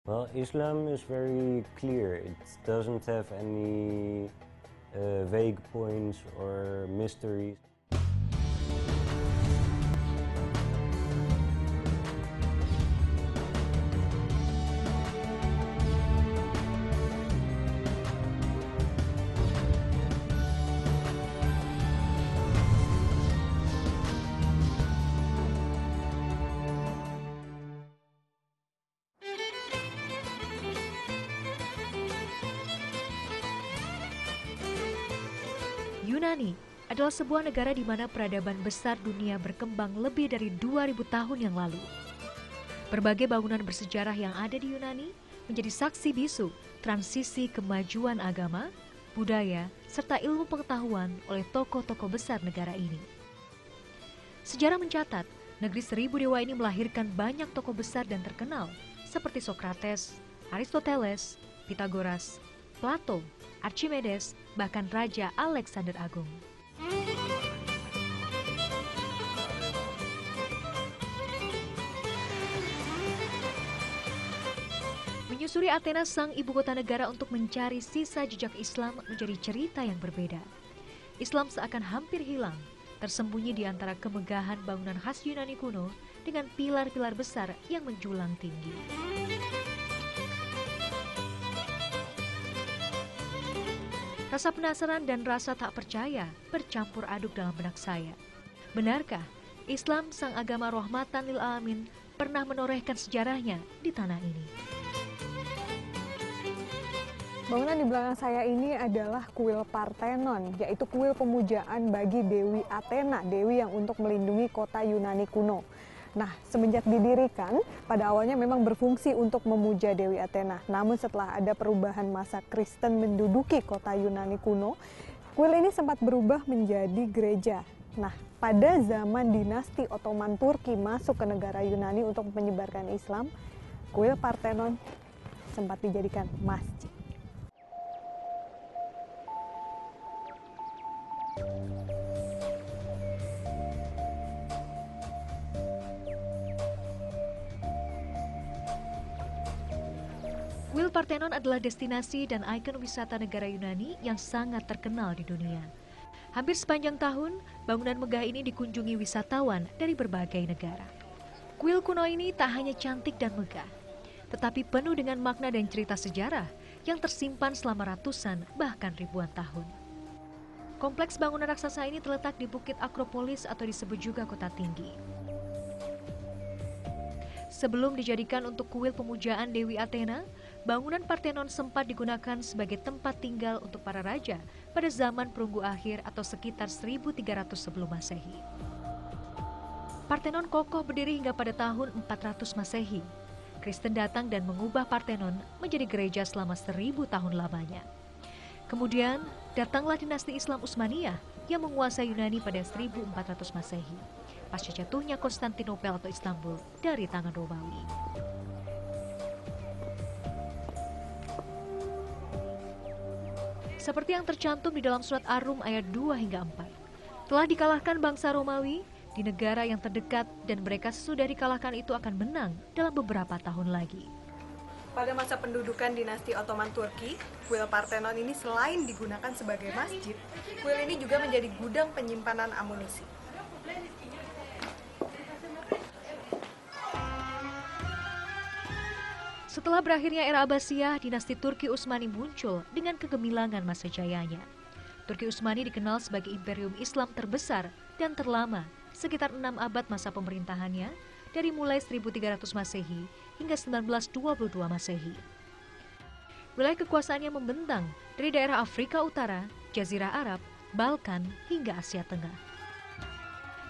Well, Islam is very clear. It doesn't have any vague points or mysteries. Yunani adalah sebuah negara di mana peradaban besar dunia berkembang lebih dari 2000 tahun yang lalu. Berbagai bangunan bersejarah yang ada di Yunani menjadi saksi bisu transisi kemajuan agama, budaya, serta ilmu pengetahuan oleh tokoh-tokoh besar negara ini. Sejarah mencatat, negeri seribu dewa ini melahirkan banyak tokoh besar dan terkenal seperti Socrates, Aristoteles, Pythagoras, Plato, Archimedes, bahkan Raja Alexander Agung. Menyusuri Athena, sang ibu kota negara, untuk mencari sisa jejak Islam menjadi cerita yang berbeda. Islam seakan hampir hilang, tersembunyi di antara kemegahan bangunan khas Yunani kuno dengan pilar-pilar besar yang menjulang tinggi. Rasa penasaran dan rasa tak percaya bercampur aduk dalam benak saya. Benarkah Islam, sang agama rahmatan lil alamin, pernah menorehkan sejarahnya di tanah ini? Bangunan di belakang saya ini adalah kuil Parthenon, yaitu kuil pemujaan bagi Dewi Athena, dewi yang untuk melindungi kota Yunani kuno. Nah, semenjak didirikan, pada awalnya memang berfungsi untuk memuja Dewi Athena. Namun setelah ada perubahan masa Kristen menduduki kota Yunani kuno, kuil ini sempat berubah menjadi gereja. Nah, pada zaman dinasti Ottoman Turki masuk ke negara Yunani untuk menyebarkan Islam, kuil Parthenon sempat dijadikan masjid. Kuil Parthenon adalah destinasi dan ikon wisata negara Yunani yang sangat terkenal di dunia. Hampir sepanjang tahun, bangunan megah ini dikunjungi wisatawan dari berbagai negara. Kuil kuno ini tak hanya cantik dan megah, tetapi penuh dengan makna dan cerita sejarah yang tersimpan selama ratusan bahkan ribuan tahun. Kompleks bangunan raksasa ini terletak di Bukit Akropolis atau disebut juga Kota Tinggi. Sebelum dijadikan untuk kuil pemujaan Dewi Athena, bangunan Parthenon sempat digunakan sebagai tempat tinggal untuk para raja pada zaman perunggu akhir atau sekitar 1300 sebelum Masehi. Parthenon kokoh berdiri hingga pada tahun 400 Masehi. Kristen datang dan mengubah Parthenon menjadi gereja selama 1000 tahun lamanya. Kemudian datanglah dinasti Islam Utsmaniyah yang menguasai Yunani pada 1400 Masehi. Pasca jatuhnya Konstantinopel atau Istanbul dari tangan Romawi. Seperti yang tercantum di dalam surat Ar-Rum ayat 2 hingga 4. Telah dikalahkan bangsa Romawi di negara yang terdekat dan mereka sesudah dikalahkan itu akan menang dalam beberapa tahun lagi. Pada masa pendudukan dinasti Ottoman Turki, kuil Parthenon ini selain digunakan sebagai masjid, kuil ini juga menjadi gudang penyimpanan amunisi. Setelah berakhirnya era Abbasiyah, dinasti Turki Utsmani muncul dengan kegemilangan masa jayanya. Turki Utsmani dikenal sebagai imperium Islam terbesar dan terlama, sekitar 6 abad masa pemerintahannya, dari mulai 1300 Masehi hingga 1922 Masehi. Wilayah kekuasaannya membentang dari daerah Afrika Utara, Jazirah Arab, Balkan, hingga Asia Tengah.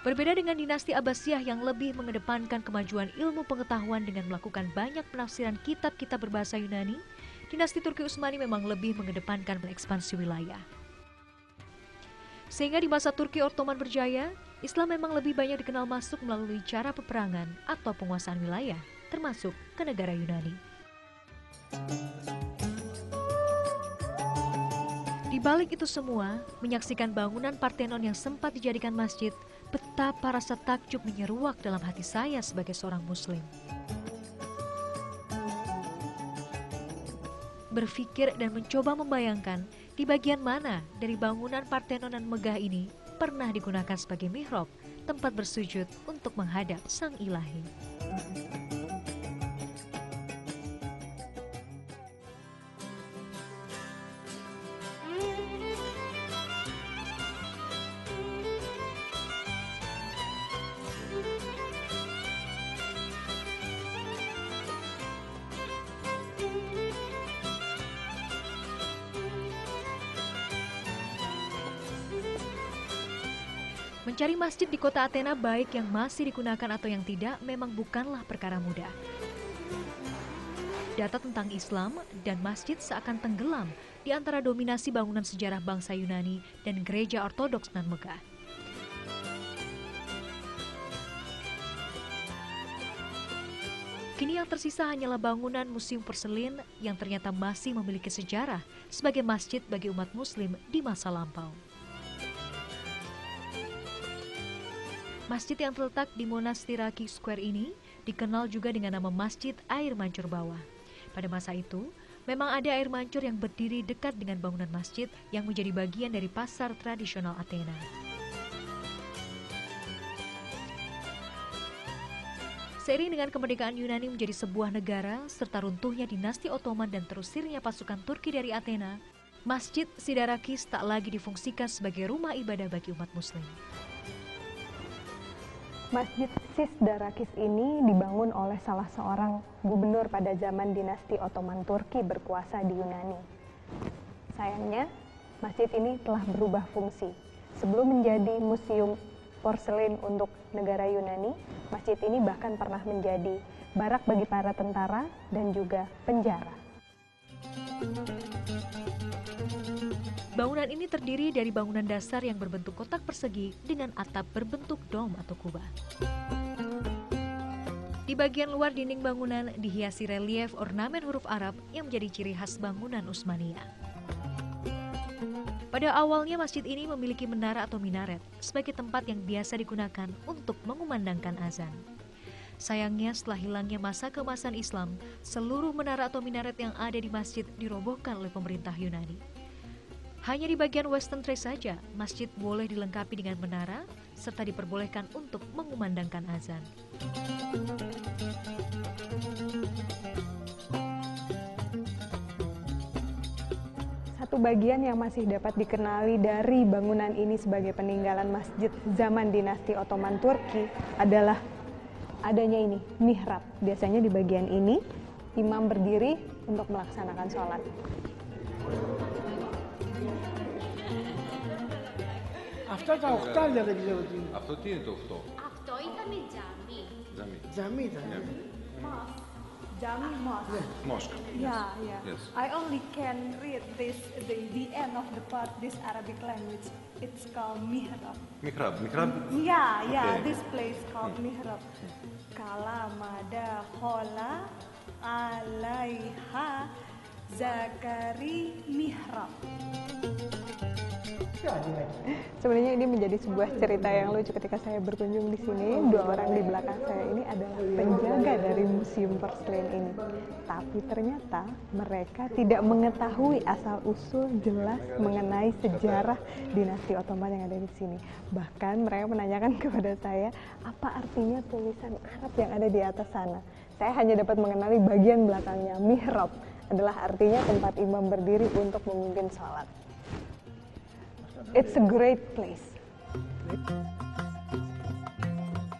Berbeda dengan dinasti Abbasiyah yang lebih mengedepankan kemajuan ilmu pengetahuan dengan melakukan banyak penafsiran kitab-kitab berbahasa Yunani, dinasti Turki Utsmani memang lebih mengedepankan ekspansi wilayah. Sehingga di masa Turki Ottoman berjaya, Islam memang lebih banyak dikenal masuk melalui cara peperangan atau penguasaan wilayah, termasuk ke negara Yunani. Di balik itu semua, menyaksikan bangunan Parthenon yang sempat dijadikan masjid, betapa rasa takjub menyeruak dalam hati saya sebagai seorang Muslim. berpikir dan mencoba membayangkan di bagian mana dari bangunan Parthenon dan megah ini pernah digunakan sebagai mihrab, tempat bersujud untuk menghadap Sang Ilahi. Mencari masjid di kota Athena, baik yang masih digunakan atau yang tidak, memang bukanlah perkara mudah. Data tentang Islam dan masjid seakan tenggelam di antara dominasi bangunan sejarah bangsa Yunani dan gereja Ortodoks nan megah. Kini yang tersisa hanyalah bangunan museum porselin yang ternyata masih memiliki sejarah sebagai masjid bagi umat Muslim di masa lampau. Masjid yang terletak di Monastiraki Square ini dikenal juga dengan nama Masjid Air Mancur Bawah. Pada masa itu, memang ada air mancur yang berdiri dekat dengan bangunan masjid yang menjadi bagian dari pasar tradisional Athena. Seiring dengan kemerdekaan Yunani menjadi sebuah negara, serta runtuhnya dinasti Ottoman dan terusirnya pasukan Turki dari Athena, Masjid Sidarakis tak lagi difungsikan sebagai rumah ibadah bagi umat Muslim. Masjid Sidarakis ini dibangun oleh salah seorang gubernur pada zaman dinasti Ottoman Turki berkuasa di Yunani. Sayangnya, masjid ini telah berubah fungsi. Sebelum menjadi museum porselin untuk negara Yunani, masjid ini bahkan pernah menjadi barak bagi para tentara dan juga penjara. Bangunan ini terdiri dari bangunan dasar yang berbentuk kotak persegi dengan atap berbentuk dom atau kubah. Di bagian luar dinding bangunan dihiasi relief ornamen huruf Arab yang menjadi ciri khas bangunan Utsmaniyah. Pada awalnya masjid ini memiliki menara atau minaret sebagai tempat yang biasa digunakan untuk mengumandangkan azan. Sayangnya setelah hilangnya masa keemasan Islam, seluruh menara atau minaret yang ada di masjid dirobohkan oleh pemerintah Yunani. Hanya di bagian western trace saja, masjid boleh dilengkapi dengan menara, serta diperbolehkan untuk mengumandangkan azan. Satu bagian yang masih dapat dikenali dari bangunan ini sebagai peninggalan masjid zaman dinasti Ottoman Turki adalah adanya ini, mihrab. Biasanya di bagian ini, imam berdiri untuk melaksanakan sholat. Αυτά τα οκτάρια δεν ξέρω τι είναι. Αυτό τι είναι το 8? Αυτό ήταν η τζάμι. Τζαμί. Τζαμί ήταν. Mosque. Jami mosque. Mosque. Yeah, yeah. Yes. I only can read this, the end of the part, this Arabic language. It's called mihrab. Mihrab. Mihrab. Yeah, yeah, Okay. this place called mihrab. Kalamada khola alaiha zakari mihrab. Sebenarnya ini menjadi sebuah cerita yang lucu ketika saya berkunjung di sini. Dua orang di belakang saya ini adalah penjaga dari museum porselin ini. Tapi ternyata mereka tidak mengetahui asal-usul jelas mengenai sejarah dinasti Ottoman yang ada di sini. Bahkan mereka menanyakan kepada saya, apa artinya tulisan Arab yang ada di atas sana. Saya hanya dapat mengenali bagian belakangnya, mihrab adalah artinya tempat imam berdiri untuk memimpin sholat. It's a great place.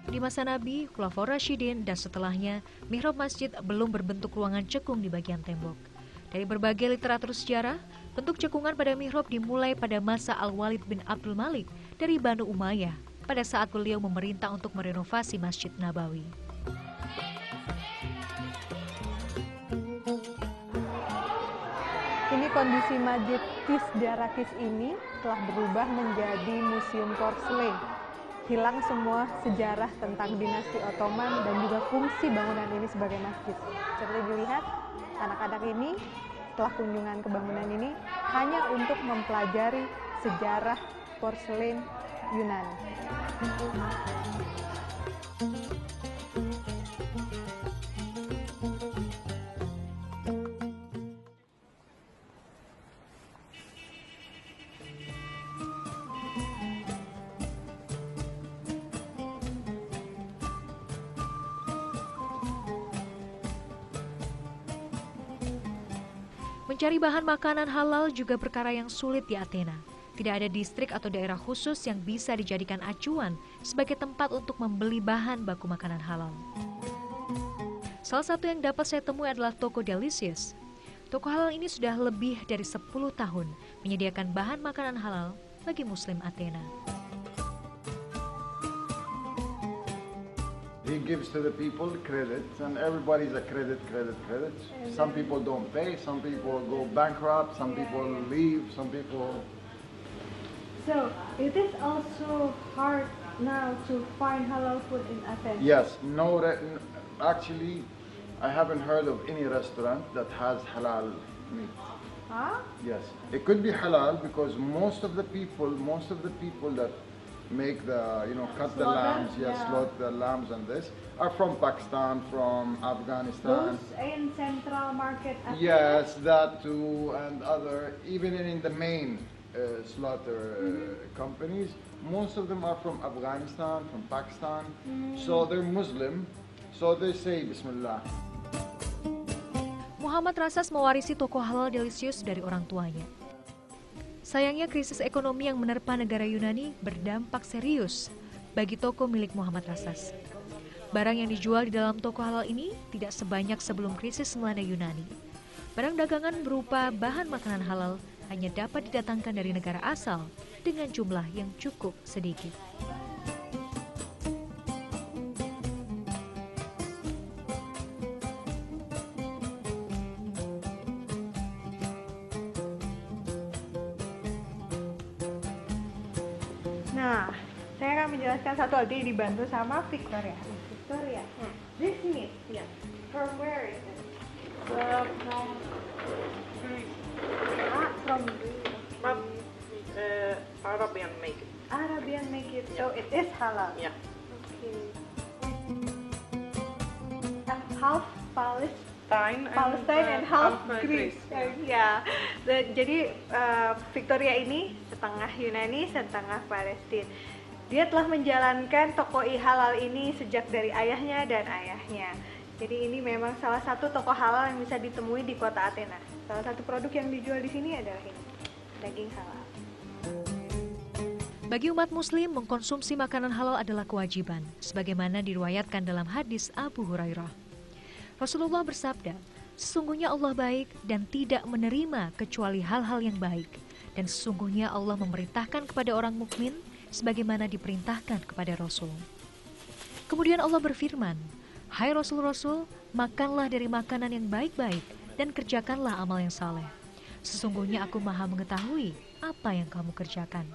Di masa Nabi, Khulafaur Rasyidin dan setelahnya, mihrab masjid belum berbentuk ruangan cekung di bagian tembok. Dari berbagai literatur sejarah, bentuk cekungan pada mihrab dimulai pada masa Al-Walid bin Abdul Malik dari Banu Umayyah pada saat beliau memerintah untuk merenovasi Masjid Nabawi. Ini kondisi Masjid Sidarakis ini telah berubah menjadi museum porselin. Hilang semua sejarah tentang dinasti Ottoman dan juga fungsi bangunan ini sebagai masjid. Seperti dilihat, anak-anak ini setelah kunjungan ke bangunan ini hanya untuk mempelajari sejarah porselin Yunani. Mencari bahan makanan halal juga perkara yang sulit di Athena. Tidak ada distrik atau daerah khusus yang bisa dijadikan acuan sebagai tempat untuk membeli bahan baku makanan halal. Salah satu yang dapat saya temui adalah toko Delicious. Toko halal ini sudah lebih dari 10 tahun menyediakan bahan makanan halal bagi Muslim Athena. He gives to the people credit, and everybody's a credit. Some people don't pay, some people go bankrupt, some people leave, some people... So it is also hard now to find halal food in Athens. Yes, actually, I haven't heard of any restaurant that has halal meat. Huh? Yes, it could be halal because most of the people that make cut the lambs, slaughter the lambs and this, are from Pakistan, from Afghanistan. Those in Central Market Athens? Yes, that too, and other, even in the main slaughter companies, most of them are from Afghanistan, from Pakistan, so they're Muslim, so they say Bismillah. Muhammad Rasas mewarisi toko halal Delicious dari orang tuanya. Sayangnya krisis ekonomi yang menerpa negara Yunani berdampak serius bagi toko milik Muhammad Rasas. Barang yang dijual di dalam toko halal ini tidak sebanyak sebelum krisis melanda Yunani. Barang dagangan berupa bahan makanan halal hanya dapat didatangkan dari negara asal dengan jumlah yang cukup sedikit. Nah, saya akan menjelaskan satu lagi dibantu sama Victoria. Victoria, this meat, from where is it? From Greece. From Greece. But Arabian make it. Arabian make it, so it is halal. Yeah. Okay. Half Palestine and half Greece. Ya, jadi Victoria ini setengah Yunani, setengah Palestina. Dia telah menjalankan toko halal ini sejak dari ayahnya dan ayahnya. Jadi ini memang salah satu toko halal yang bisa ditemui di kota Athena. Salah satu produk yang dijual di sini adalah ini, daging halal. Bagi umat muslim, mengkonsumsi makanan halal adalah kewajiban, sebagaimana diriwayatkan dalam hadis Abu Hurairah. Rasulullah bersabda, sesungguhnya Allah baik dan tidak menerima kecuali hal-hal yang baik. Dan sesungguhnya Allah memerintahkan kepada orang mukmin sebagaimana diperintahkan kepada Rasul. Kemudian Allah berfirman, hai Rasul-Rasul, makanlah dari makanan yang baik-baik dan kerjakanlah amal yang saleh. Sesungguhnya aku maha mengetahui apa yang kamu kerjakan.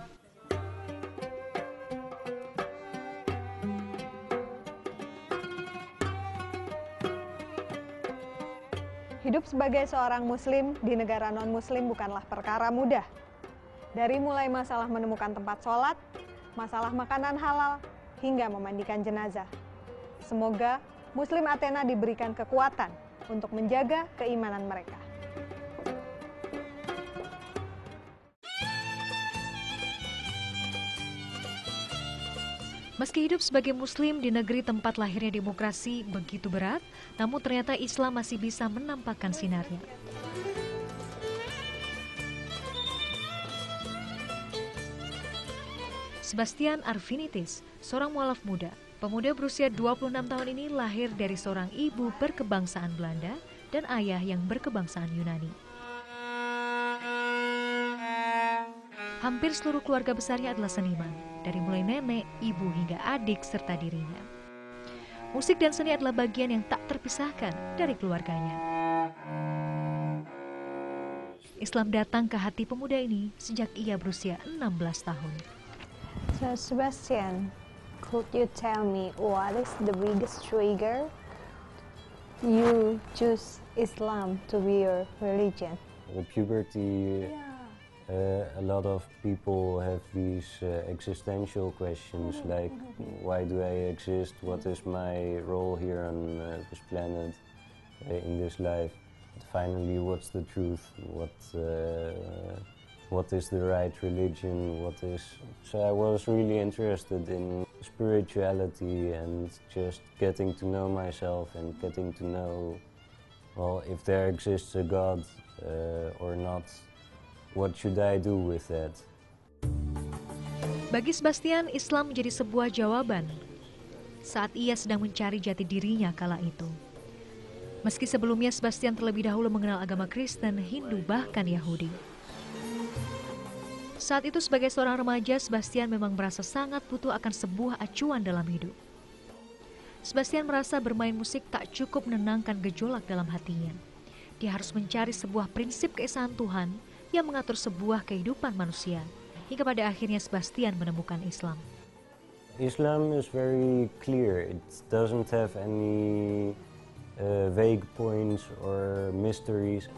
Hidup sebagai seorang muslim di negara non-muslim bukanlah perkara mudah. Dari mulai masalah menemukan tempat sholat, masalah makanan halal, hingga memandikan jenazah. Semoga Muslim Athena diberikan kekuatan untuk menjaga keimanan mereka. Meski hidup sebagai muslim di negeri tempat lahirnya demokrasi begitu berat, namun ternyata Islam masih bisa menampakkan sinarnya. Sebastian Arvinitis, seorang mualaf muda, pemuda berusia 26 tahun ini lahir dari seorang ibu berkebangsaan Belanda dan ayah yang berkebangsaan Yunani. Hampir seluruh keluarga besarnya adalah seniman, dari mulai nenek, ibu hingga adik serta dirinya. Musik dan seni adalah bagian yang tak terpisahkan dari keluarganya. Islam datang ke hati pemuda ini sejak ia berusia 16 tahun. So Sebastian, could you tell me what is the biggest trigger you choose Islam to be your religion? At puberty, a lot of people have these existential questions like, why do I exist? What is my role here on this planet, in this life? But finally, what's the truth? What is the right religion? So I was really interested in spirituality and just getting to know myself and getting to know, well, if there exists a God, or not? What should I do with that? Bagi Sebastian, Islam menjadi sebuah jawaban saat ia sedang mencari jati dirinya kala itu. Meski sebelumnya Sebastian terlebih dahulu mengenal agama Kristen, Hindu, bahkan Yahudi. Saat itu sebagai seorang remaja, Sebastian memang merasa sangat butuh akan sebuah acuan dalam hidup. Sebastian merasa bermain musik tak cukup menenangkan gejolak dalam hatinya. Dia harus mencari sebuah prinsip keesaan Tuhan yang mengatur sebuah kehidupan manusia. Hingga pada akhirnya Sebastian menemukan Islam. Islam is very clear. It doesn't have any vague points or mysteries.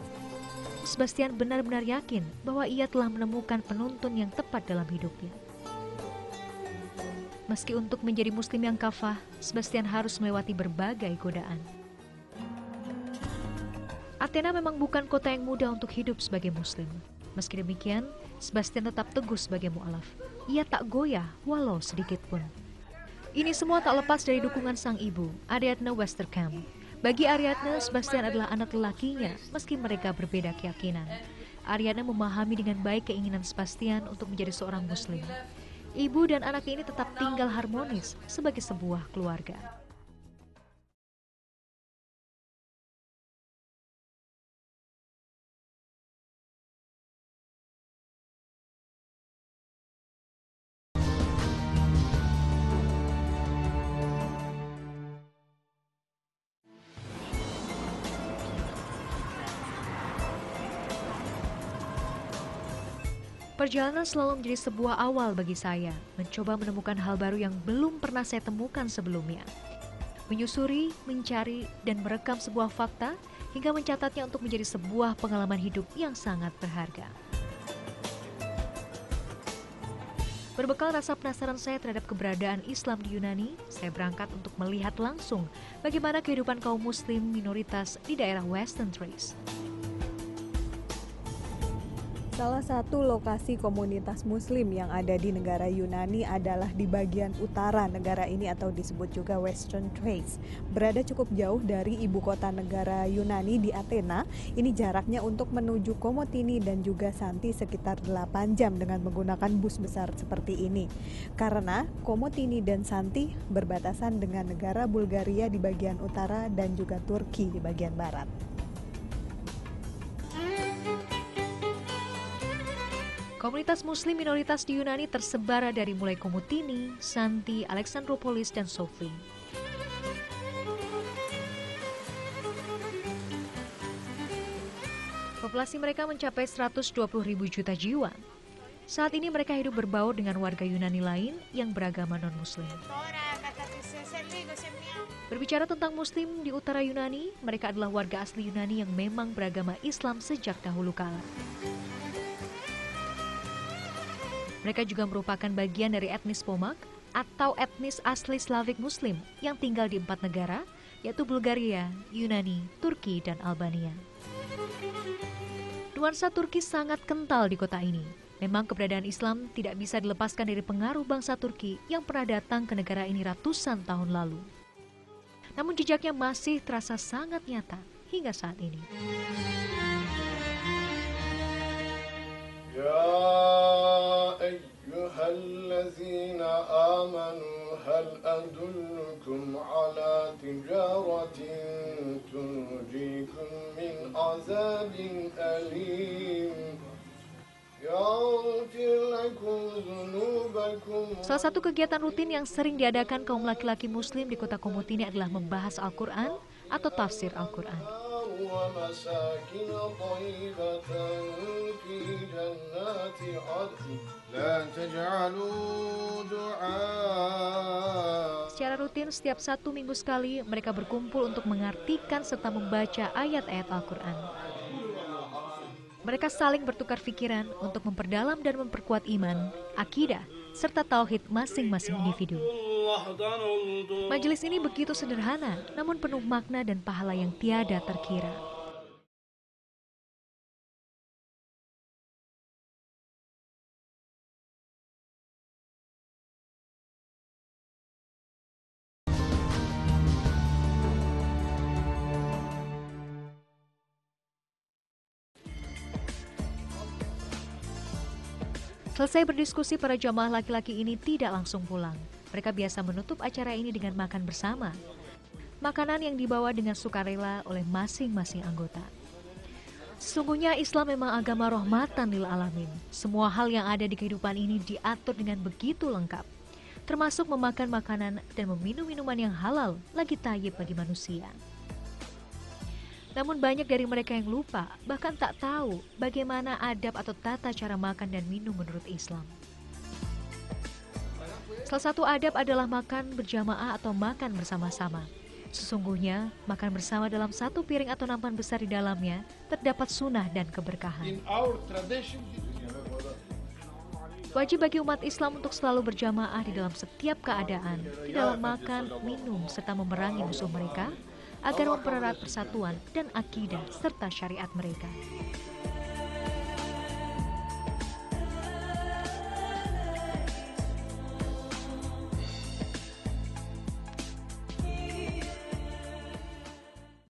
Sebastian benar-benar yakin bahwa ia telah menemukan penuntun yang tepat dalam hidupnya. Meski untuk menjadi muslim yang kafah, Sebastian harus melewati berbagai godaan. Athena memang bukan kota yang mudah untuk hidup sebagai muslim. Meski demikian, Sebastian tetap teguh sebagai mu'alaf. Ia tak goyah walau sedikit pun. Ini semua tak lepas dari dukungan sang ibu, Ariadne Westerkamp. Bagi Ariadne, Sebastian adalah anak lelakinya meski mereka berbeda keyakinan. Ariadne memahami dengan baik keinginan Sebastian untuk menjadi seorang muslim. Ibu dan anak ini tetap tinggal harmonis sebagai sebuah keluarga. Perjalanan selalu menjadi sebuah awal bagi saya, mencoba menemukan hal baru yang belum pernah saya temukan sebelumnya. Menyusuri, mencari, dan merekam sebuah fakta hingga mencatatnya untuk menjadi sebuah pengalaman hidup yang sangat berharga. Berbekal rasa penasaran saya terhadap keberadaan Islam di Yunani, saya berangkat untuk melihat langsung bagaimana kehidupan kaum muslim minoritas di daerah Western Thrace. Salah satu lokasi komunitas muslim yang ada di negara Yunani adalah di bagian utara negara ini atau disebut juga Western Thrace. Berada cukup jauh dari ibu kota negara Yunani di Athena. Ini jaraknya untuk menuju Komotini dan juga Santi sekitar 8 jam dengan menggunakan bus besar seperti ini. Karena Komotini dan Santi berbatasan dengan negara Bulgaria di bagian utara dan juga Turki di bagian barat. Komunitas muslim minoritas di Yunani tersebar dari mulai Komotini, Santi, Alexandropolis, dan Sofli. Populasi mereka mencapai 120.000 juta jiwa. Saat ini mereka hidup berbaur dengan warga Yunani lain yang beragama non-muslim. Berbicara tentang muslim di utara Yunani, mereka adalah warga asli Yunani yang memang beragama Islam sejak dahulu kala. Mereka juga merupakan bagian dari etnis Pomak atau etnis asli Slavik Muslim yang tinggal di 4 negara, yaitu Bulgaria, Yunani, Turki, dan Albania. Nuansa Turki sangat kental di kota ini. Memang keberadaan Islam tidak bisa dilepaskan dari pengaruh bangsa Turki yang pernah datang ke negara ini ratusan tahun lalu. Namun jejaknya masih terasa sangat nyata hingga saat ini. أيها الذين آمنوا هل أدلكم على تجارة تنجيكم من عذاب أليم يغفر لكم ذنوبكم. Salah satu kegiatan rutin yang sering diadakan kaum laki-laki muslim di kota Komotini adalah membahas Al-Quran atau tafsir Al-Quran. ومساكن طيبة في جنات عدن لا تجعلوا دعاء. Secara rutin setiap 1 minggu sekali mereka berkumpul untuk mengartikan serta membaca ayat-ayat Al-Quran. Mereka saling bertukar pikiran untuk memperdalam dan memperkuat iman, akidah, serta tauhid masing-masing individu. Majelis ini begitu sederhana, namun penuh makna dan pahala yang tiada terkira. Selesai berdiskusi, para jamaah laki-laki ini tidak langsung pulang. Mereka biasa menutup acara ini dengan makan bersama. Makanan yang dibawa dengan sukarela oleh masing-masing anggota. Sesungguhnya Islam memang agama rahmatan lil alamin. Semua hal yang ada di kehidupan ini diatur dengan begitu lengkap, termasuk memakan makanan dan meminum minuman yang halal lagi thayyib bagi manusia. Namun banyak dari mereka yang lupa, bahkan tak tahu bagaimana adab atau tata cara makan dan minum menurut Islam. Salah satu adab adalah makan berjamaah atau makan bersama-sama. Sesungguhnya, makan bersama dalam satu piring atau nampan besar di dalamnya terdapat sunnah dan keberkahan. In our tradition, Wajib bagi umat Islam untuk selalu berjamaah di dalam setiap keadaan, di dalam makan, minum, serta memerangi musuh mereka, agar mempererat persatuan dan akidah serta syariat mereka.